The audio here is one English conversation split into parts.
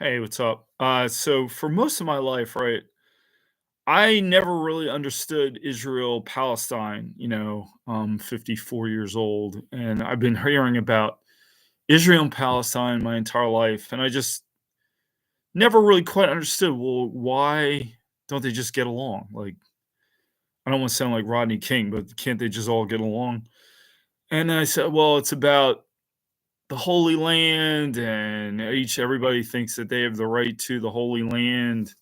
Hey, what's up? So for most of my life, right, I never really understood Israel Palestine. 54 years old, and I've been hearing about Israel and Palestine my entire life, and I just never really quite understood. Well, why don't they just get along? Like, I don't want to sound like Rodney King, but can't they just all get along? And then I said, well, it's about the Holy Land, and everybody thinks that they have the right to the Holy Land,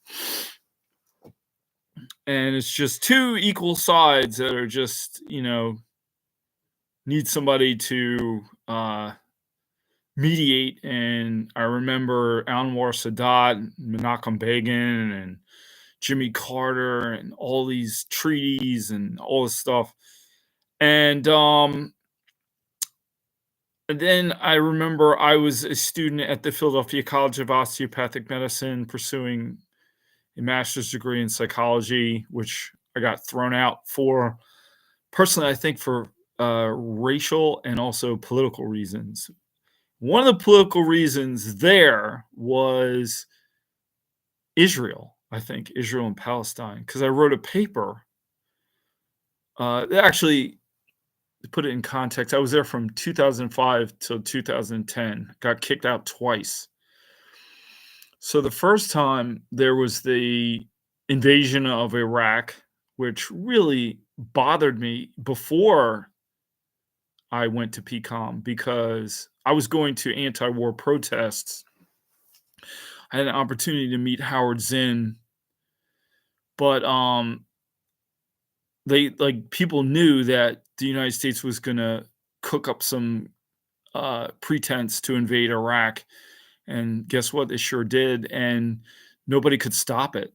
and it's just two equal sides that are just need somebody to mediate. And I remember Anwar Sadat, Menachem Begin, and Jimmy Carter, and all these treaties and all this stuff. And then I remember I was a student at the Philadelphia College of Osteopathic Medicine pursuing a master's degree in psychology, which I got thrown out for. Personally, I think for racial and also political reasons. One of the political reasons there was Israel, I think, Israel and Palestine, because I wrote a paper. Actually, to put it in context, I was there from 2005 till 2010, got kicked out twice. So the first time there was the invasion of Iraq, which really bothered me before I went to PCOM, because I was going to anti-war protests. I had an opportunity to meet Howard Zinn, but people knew that the United States was gonna cook up some pretense to invade Iraq, and guess what? They sure did, and nobody could stop it.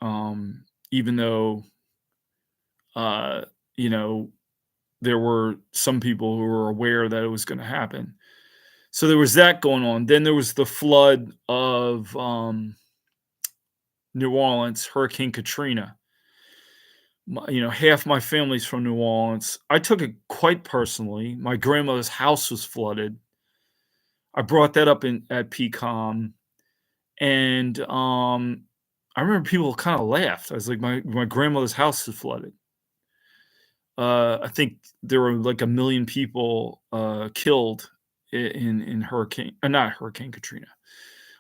Even though uh, you know there were some people who were aware that it was going to happen. So there was that going on. Then there was the flood of New Orleans, Hurricane Katrina. Half my family's from New Orleans. I took it quite personally. My grandmother's house was flooded. I brought that up at PCOM, and I remember people kind of laughed. I was like, my grandmother's house is flooded. I think there were like 1 million people killed in hurricane, not Hurricane Katrina.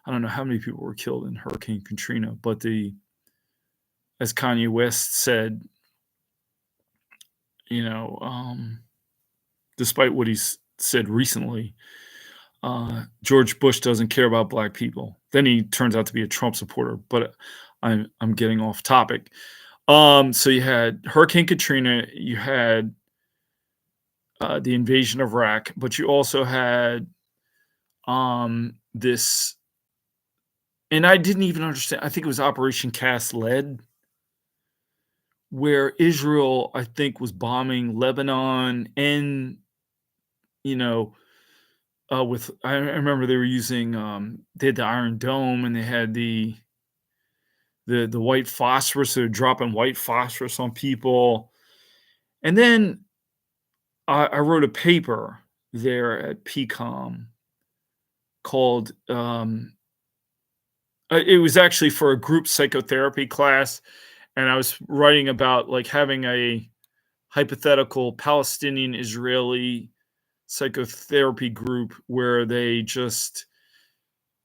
I don't know how many people were killed in Hurricane Katrina, but as Kanye West said, despite what he's said recently, George Bush doesn't care about black people. Then he turns out to be a Trump supporter, but I'm getting off topic. So you had Hurricane Katrina, you had the invasion of Iraq, but you also had this, and I didn't even understand. I think it was Operation Cast Lead, where Israel, I think, was bombing Lebanon, and with I remember they were using they had the Iron Dome, and they had the white phosphorus. They were dropping white phosphorus on people, and then I wrote a paper there at PCOM called it was actually for a group psychotherapy class, and I was writing about like having a hypothetical Palestinian Israeli psychotherapy group where they just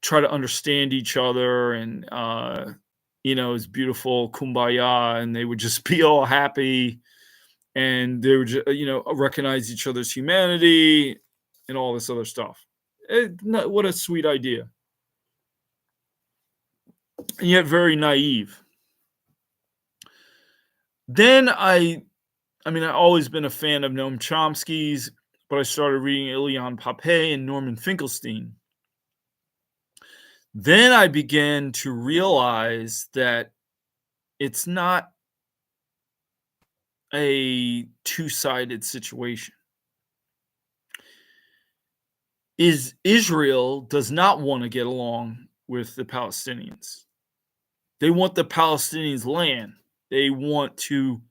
try to understand each other, and it's beautiful kumbaya, and they would just be all happy, and they would recognize each other's humanity and all this other stuff. What a sweet idea, and yet very naive. Then I always been a fan of Noam Chomsky's, but I started reading Ilian Pape and Norman Finkelstein. Then I began to realize that it's not a two-sided situation. Israel does not want to get along with the Palestinians. They want the Palestinians' land. They want to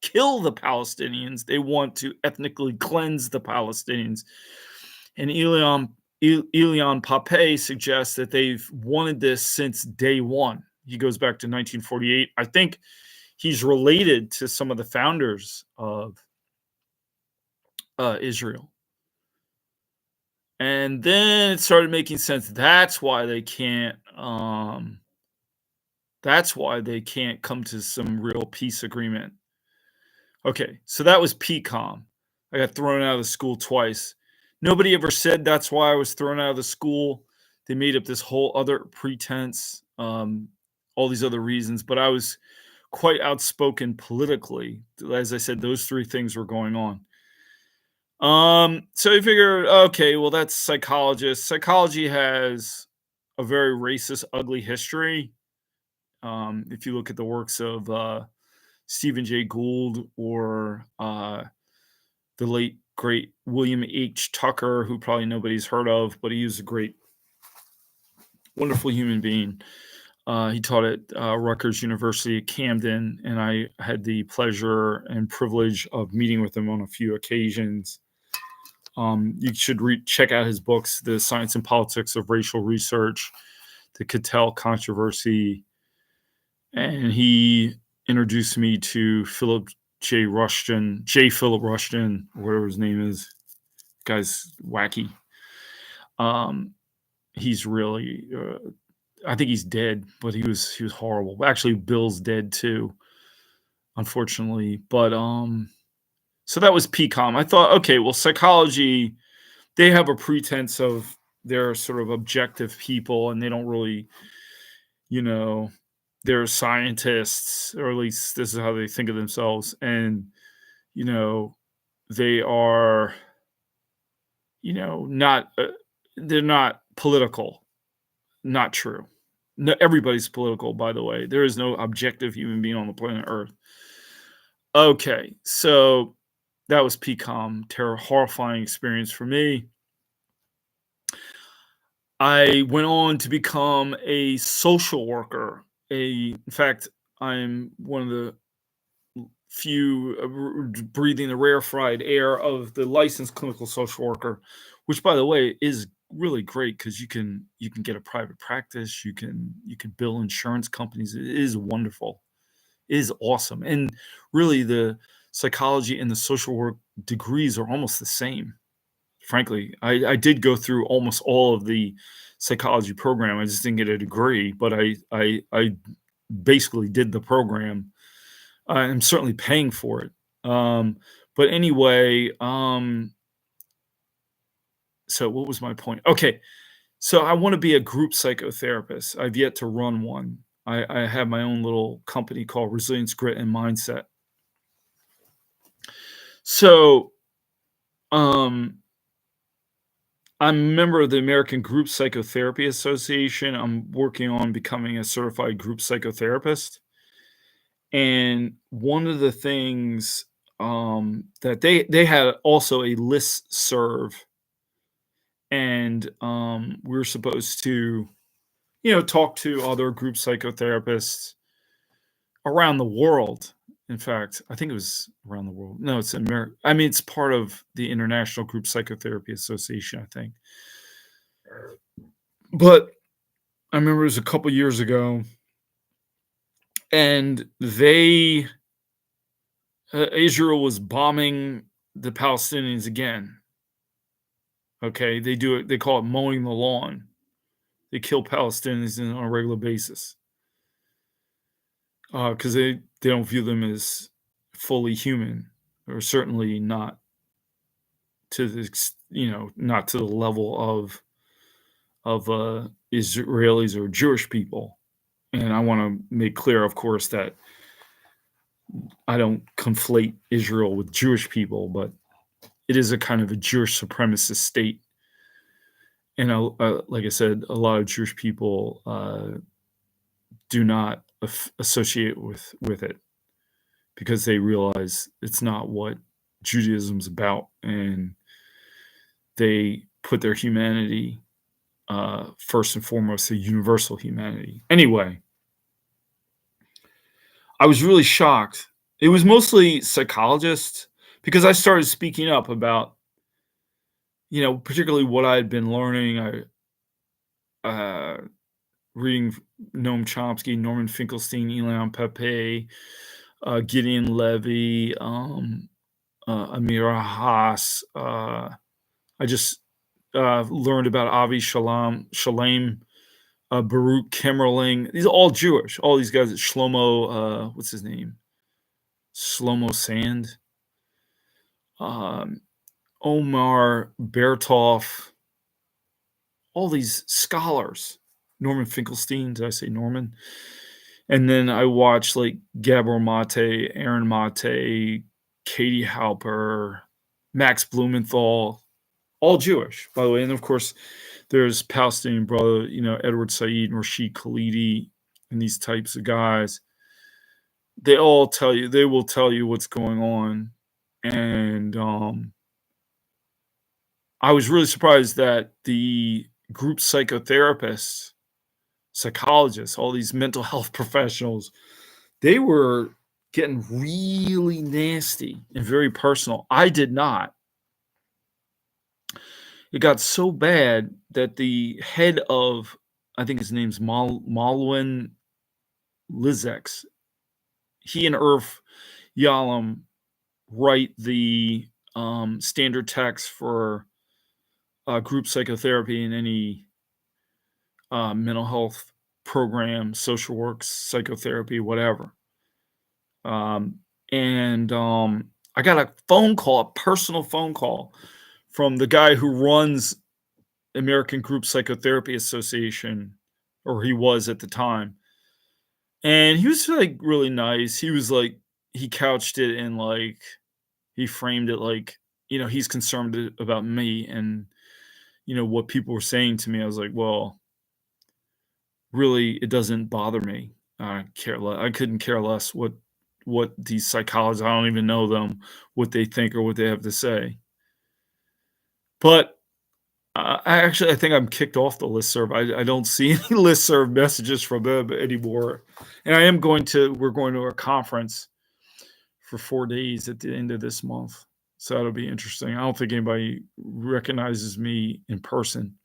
kill the Palestinians. They want to ethnically cleanse the Palestinians. And Ilian Elian Pape suggests that they've wanted this since day one. He goes back to 1948. I think he's related to some of the founders of Israel. And then it started making sense. That's why they can't come to some real peace agreement. Okay, so that was PCOM. I got thrown out of the school twice. Nobody ever said that's why I was thrown out of the school. They made up this whole other pretense, all these other reasons, but I was quite outspoken politically. As I said, those three things were going on. So you figure, okay, well, that's psychologist. Psychology has a very racist, ugly history. If you look at the works of Stephen Jay Gould or the late great William H. Tucker, who probably nobody's heard of, but he was a great, wonderful human being. He taught at Rutgers University at Camden, and I had the pleasure and privilege of meeting with him on a few occasions. You should check out his books, The Science and Politics of Racial Research, The Cattell Controversy, and he introduced me to J. Philip Rushton, whatever his name is. Guy's wacky. He's really, I think he's dead, but he was horrible. Actually, Bill's dead too, unfortunately. But so that was PCOM. I thought, okay, well, psychology, they have a pretense of they're sort of objective people, and they don't really, they're scientists, or at least this is how they think of themselves. And, they are, not, they're not political. Not true. No, everybody's political, by the way. There is no objective human being on the planet Earth. Okay, so that was PCOM, horrifying experience for me. I went on to become a social worker. In fact, I'm one of the few breathing the rarefied air of the licensed clinical social worker, which, by the way, is really great because you can get a private practice. You can bill insurance companies. It is wonderful. It is awesome. And really, the psychology and the social work degrees are almost the same. Frankly, I did go through almost all of the psychology program. I just didn't get a degree, but I basically did the program. I'm certainly paying for it. But anyway, so what was my point? Okay, so I want to be a group psychotherapist. I've yet to run one. I have my own little company called Resilience, Grit, and Mindset. So, I'm a member of the American Group Psychotherapy Association. I'm working on becoming a certified group psychotherapist. And one of the things that they had also a listserv, and we were supposed to, talk to other group psychotherapists around the world. In fact, I think it was around the world. No, it's in America. I mean, it's part of the International Group Psychotherapy Association, I think. But I remember it was a couple years ago, and Israel was bombing the Palestinians again. Okay, they do it. They call it mowing the lawn. They kill Palestinians on a regular basis because they don't view them as fully human, or certainly not to the not to the level of Israelis or Jewish people. And I want to make clear, of course, that I don't conflate Israel with Jewish people, but it is a kind of a Jewish supremacist state. And like I said, a lot of Jewish people do not associate with it because they realize it's not what Judaism's about, and they put their humanity first and foremost, the universal humanity. Anyway, I was really shocked. It was mostly psychologists, because I started speaking up about, particularly what I had been learning, uh, reading Noam Chomsky, Norman Finkelstein, Elian Pape, Gideon Levy, Amira Haas. I just learned about Avi Shalem, Baruch Kimmerling. These are all Jewish. All these guys. Shlomo, what's his name? Shlomo Sand. Um, Omar Bertov. All these scholars. Norman Finkelstein. Did I say Norman? And then I watched like Gabor Mate, Aaron Mate, Katie Halper, Max Blumenthal, all Jewish, by the way. And of course, there's Palestinian brother, Edward Said and Rashid Khalidi, and these types of guys. They will tell you what's going on. And I was really surprised that the group psychotherapists, psychologists, all these mental health professionals, they were getting really nasty and very personal. I did not. It got so bad that the head of, I think his name's Malwin Lizex, he and Irf Yalom write the standard text for group psychotherapy in any mental health program, social work, psychotherapy, whatever. And I got a personal phone call from the guy who runs American Group Psychotherapy Association, or he was at the time. And he was like really nice. He was like, he couched it in like, he framed it like, he's concerned about me and, what people were saying to me. I was like, well, really, it doesn't bother me. I couldn't care less what these psychologists, I don't even know them, what they think or what they have to say. But I think I'm kicked off the listserv. I don't see any listserv messages from them anymore. And we're going to a conference for 4 days at the end of this month. So that'll be interesting. I don't think anybody recognizes me in person.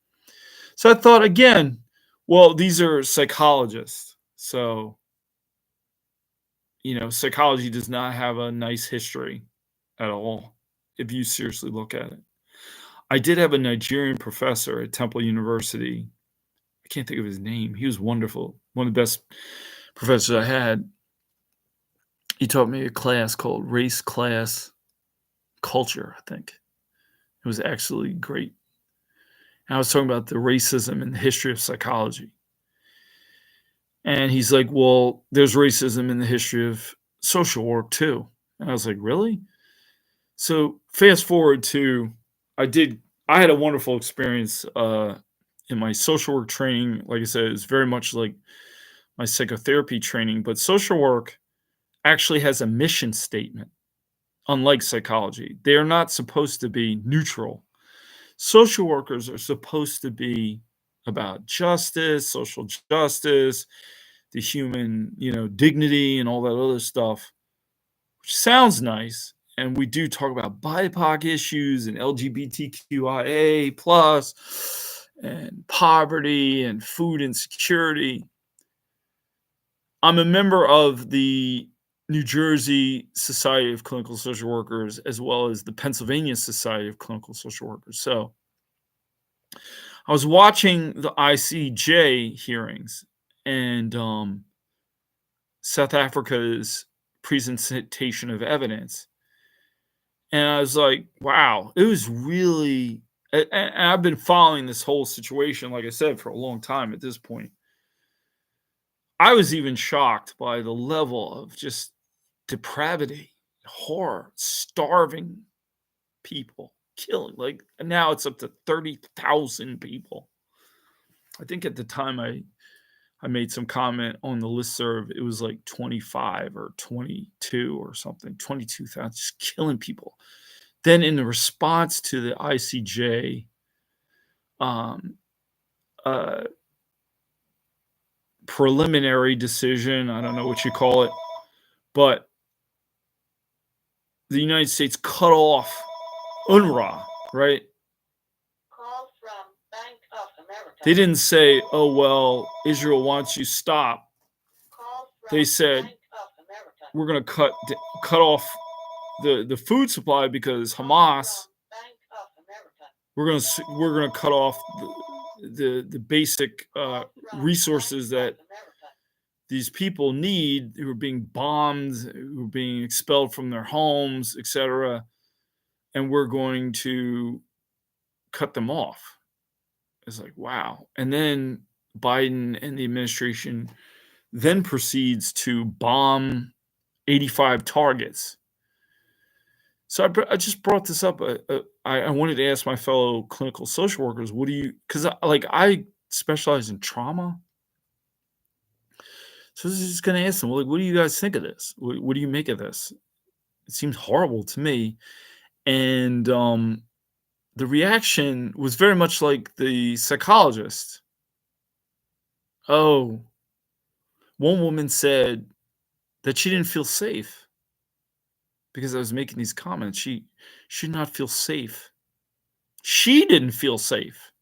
So I thought again, well, these are psychologists. So, psychology does not have a nice history at all if you seriously look at it. I did have a Nigerian professor at Temple University. I can't think of his name. He was wonderful. One of the best professors I had. He taught me a class called Race Class Culture, I think. It was absolutely great. And I was talking about the racism and the history of psychology. And he's like, well, there's racism in the history of social work too. And I was like, really? So fast forward to, I had a wonderful experience in my social work training. Like I said, it's very much like my psychotherapy training, but social work actually has a mission statement, unlike psychology. They are not supposed to be neutral. Social workers are supposed to be about justice, social justice, the human, dignity and all that other stuff, which sounds nice. And we do talk about BIPOC issues and LGBTQIA plus and poverty and food insecurity. I'm a member of the New Jersey Society of Clinical Social Workers as well as the Pennsylvania Society of Clinical Social Workers. So I was watching the ICJ hearings and South Africa's presentation of evidence. And I was like, wow, it was really, and I've been following this whole situation, like I said, for a long time at this point. I was even shocked by the level of just depravity, horror, starving people, killing. Like now it's up to 30,000 people. I think at the time I made some comment on the listserv, it was like 25 or 22 or something, 22,000, just killing people. Then in the response to the ICJ preliminary decision, I don't know what you call it, but the United States cut off UNRWA, right? They didn't say, "Oh, well, Israel wants you stop." They said, "We're gonna cut off the food supply because Hamas. We're gonna cut off the basic resources that these people need who are being bombed, who are being expelled from their homes, etc. And we're going to cut them off." It's like, wow. And then Biden and the administration then proceeds to bomb 85 targets. So I just brought this up. I wanted to ask my fellow clinical social workers, what do you, because I specialize in trauma. So I was just going to ask them, like, what do you guys think of this? What do you make of this? It seems horrible to me. And the reaction was very much like the psychologist. Oh, one woman said that she didn't feel safe because I was making these comments. She should not feel safe. She didn't feel safe.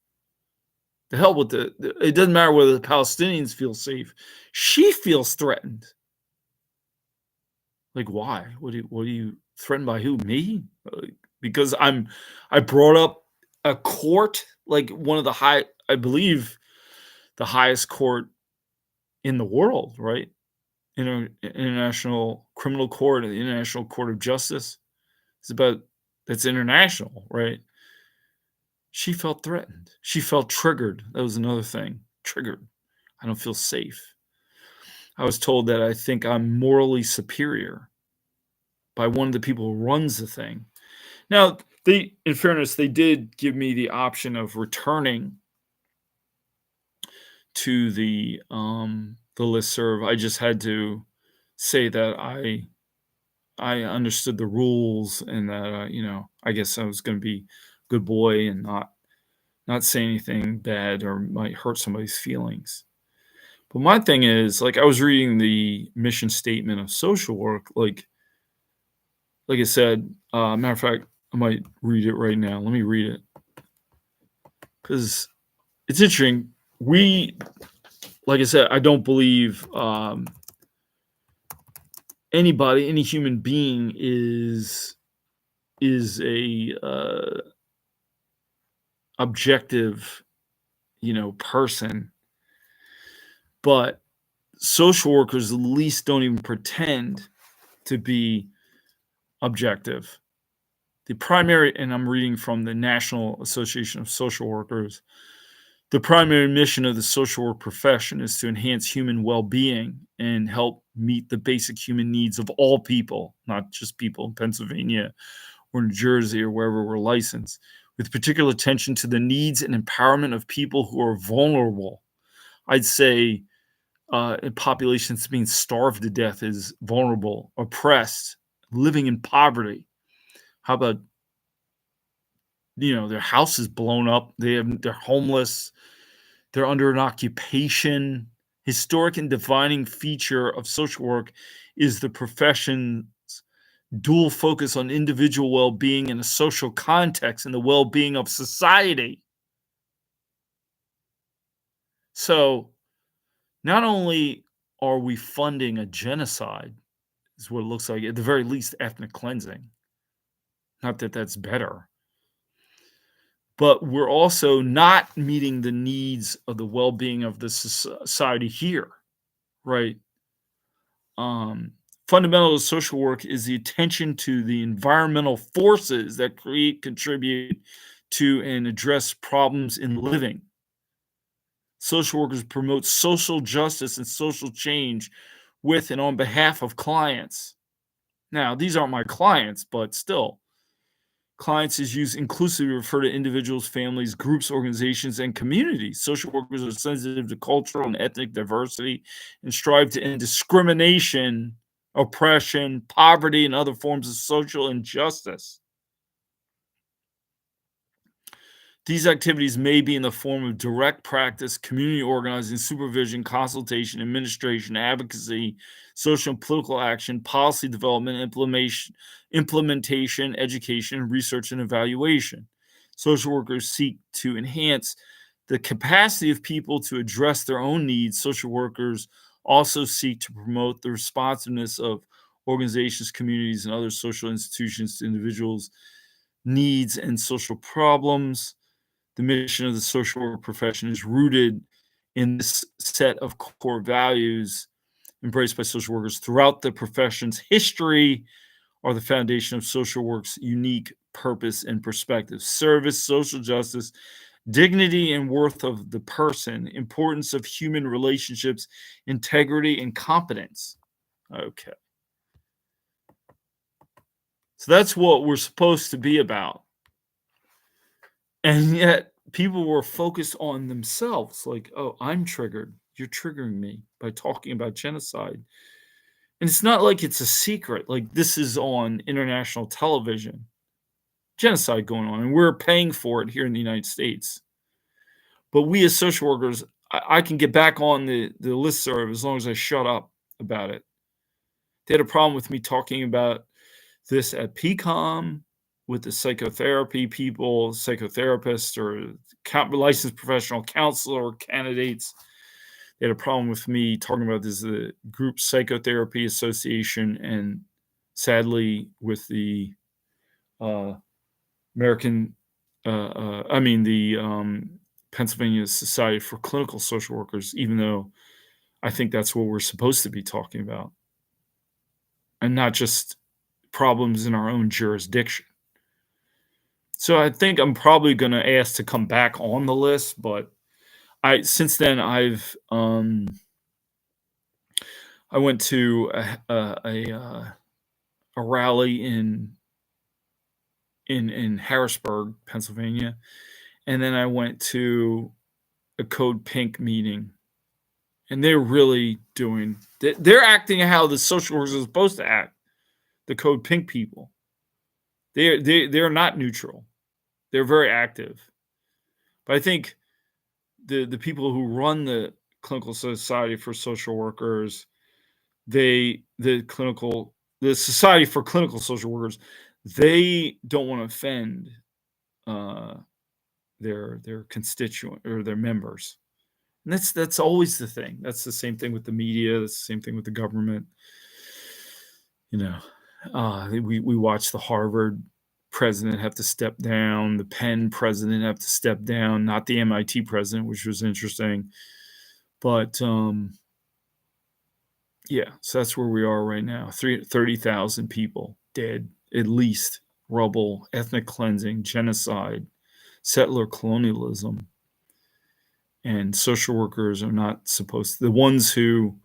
The hell with it doesn't matter whether the Palestinians feel safe. She feels threatened. Like, why? What are you threatened by? Who? Me? Because I brought up a court, like one of the I believe the highest court in the world, right? International Criminal Court, the International Court of Justice. That's international, right? She felt threatened. She felt triggered. That was another thing. Triggered. I don't feel safe. I was told that I think I'm morally superior by one of the people who runs the thing. Now, in fairness, they did give me the option of returning to the listserv. I just had to say that I understood the rules and that I guess I was going to be a good boy and not say anything bad or might hurt somebody's feelings. But my thing is, like, I was reading the mission statement of social work, like I said, matter of fact, I might read it right now. Let me read it because it's interesting. Like I said, I don't believe any human being is a objective, person. But social workers at least don't even pretend to be objective. The primary, and I'm reading from the National Association of Social Workers, the primary mission of the social work profession is to enhance human well-being and help meet the basic human needs of all people, not just people in Pennsylvania or New Jersey or wherever we're licensed, with particular attention to the needs and empowerment of people who are vulnerable. I'd say populations being starved to death is vulnerable, oppressed, living in poverty. How about, their house is blown up, they're homeless, they're under an occupation. Historic and defining feature of social work is the profession's dual focus on individual well-being in a social context and the well-being of society. So not only are we funding a genocide, is what it looks like, at the very least ethnic cleansing, not that that's better, but we're also not meeting the needs of the well-being of the society here, right? Fundamental to social work is the attention to the environmental forces that create, contribute to, and address problems in living. Social workers promote social justice and social change with and on behalf of clients. Now, these aren't my clients, but still. Clients is used inclusively to refer to individuals, families, groups, organizations, and communities. Social workers are sensitive to cultural and ethnic diversity and strive to end discrimination, oppression, poverty, and other forms of social injustice. These activities may be in the form of direct practice, community organizing, supervision, consultation, administration, advocacy, social and political action, policy development, implementation, education, research, and evaluation. Social workers seek to enhance the capacity of people to address their own needs. Social workers also seek to promote the responsiveness of organizations, communities, and other social institutions to individuals' needs and social problems. The mission of the social work profession is rooted in this set of core values embraced by social workers throughout the profession's history, are the foundation of social work's unique purpose and perspective: service, social justice, dignity and worth of the person, importance of human relationships, integrity, and competence. Okay. So that's what we're supposed to be about. And yet people were focused on themselves like, oh, I'm triggered. You're triggering me by talking about genocide. And it's not like it's a secret. Like, this is on international television. Genocide going on, and we're paying for it here in the United States. But we as social workers, I can get back on the listserv as long as I shut up about it. They had a problem with me talking about this at PCOM with the psychotherapy people, psychotherapists, or licensed professional counselor candidates. They had a problem with me talking about this, the Group Psychotherapy Association, and sadly with the American, the Pennsylvania Society for Clinical Social Workers, even though I think that's what we're supposed to be talking about, and not just problems in our own jurisdiction. So I think I'm probably going to ask to come back on the list, but since then I went to a rally in Harrisburg, Pennsylvania, and then I went to a Code Pink meeting, and they're really they're acting how the social workers are supposed to act. The Code Pink people, they're not neutral. They're very active. But I think the people who run the Clinical Society for Social Workers, the Society for Clinical Social Workers, they don't want to offend their constituent or their members. And that's always the thing. That's the same thing with the media. That's the same thing with the government. We watched the Harvard president have to step down, the Penn president have to step down, not the MIT president, which was interesting. But yeah, so that's where we are right now. 30,000 people dead, at least. Rubble, ethnic cleansing, genocide, settler colonialism. And social workers are not supposed to, the ones who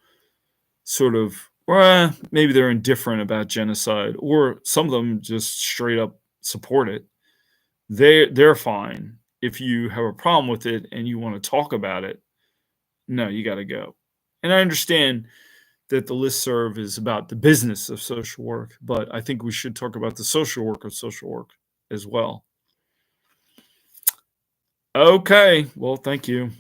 sort of, maybe they're indifferent about genocide, or some of them just straight up support it. They're fine. If you have a problem with it and you want to talk about it, no, you got to go. And I understand that the listserv is about the business of social work, but I think we should talk about the social work of social work as well. Okay, well, thank you.